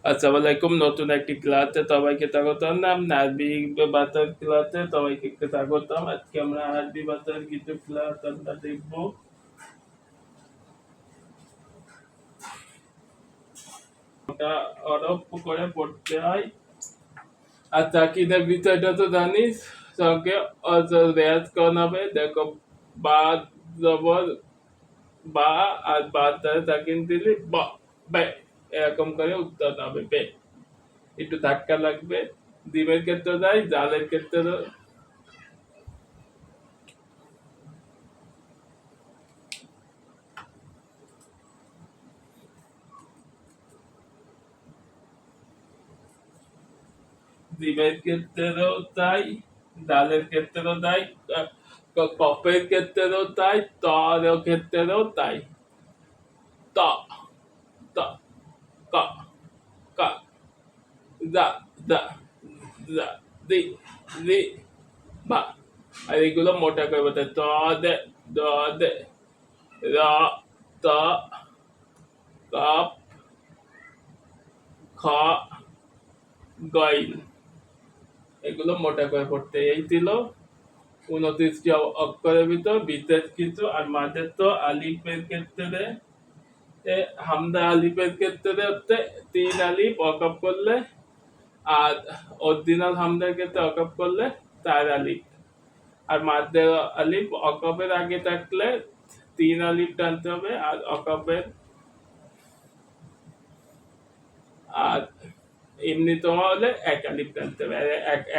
আসসালামু আলাইকুম, নতুন একটি ক্লাসে সবাইকে স্বাগতম। আরবি ভাষার ক্লাসে সবাইকে স্বাগতম। আজকে আমরা আরবি ভাষার কিছু ক্লাস আমরা দেখব। ওটা অরব করে পড়তে হয়। আর তাকিদের বিষয়টা তো জানিস, সঙ্গে রেয়াজ করানো হবে। দেখো, বা জবর বা, আর বা তারে তাকিন দিলি বা, বে, এরকম করে উত্তর হবে বে। একটু ধাক্কা লাগবে। ডিমের ক্ষেত্রে যাই, জালের ক্ষেত্রে ডিমের ক্ষেত্রেও তাই, ডালের ক্ষেত্রেও তাই, কফের ক্ষেত্রেও তাই, তরের ক্ষেত্রেও তাই। ত, ত, ক, ক, দা, দা, দা, দি, রি, বা। আর এগুলো মোটা করে বলতে ত, দে, দ, দে, র, ত, কপ, খ, গইল। এগুলো মোটা করে পড়তে এই ছিল 29টি অক্ষরের ভিতর বিশেষ কিছু। আর মাঝের তো আলিফের ক্ষেত্রে হামদা আলিফের ক্ষেত্রে হচ্ছে 3 আলিফ ওয়াকফ করলে, আর অরিজিনাল হামদার ক্ষেত্রে ওয়াকফ করলে 4 আলিফ। আর মাঝের আলিফ ওয়াকফের আগে থাকলে 3 আলিফ টানতে হবে, আর ওয়াকফের আর এমনি তোমার হলে 1 আলিফ টানতে হবে।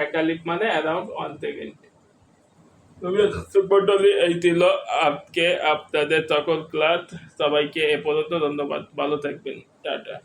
এক আলিফ মানে অ্যারাউন্ড 1 সেকেন্ড। এই ছিল আজকে আপনাদের সকল ক্লাস। সবাইকে এ পর্যন্ত ধন্যবাদ। ভালো থাকবেন। টাটা।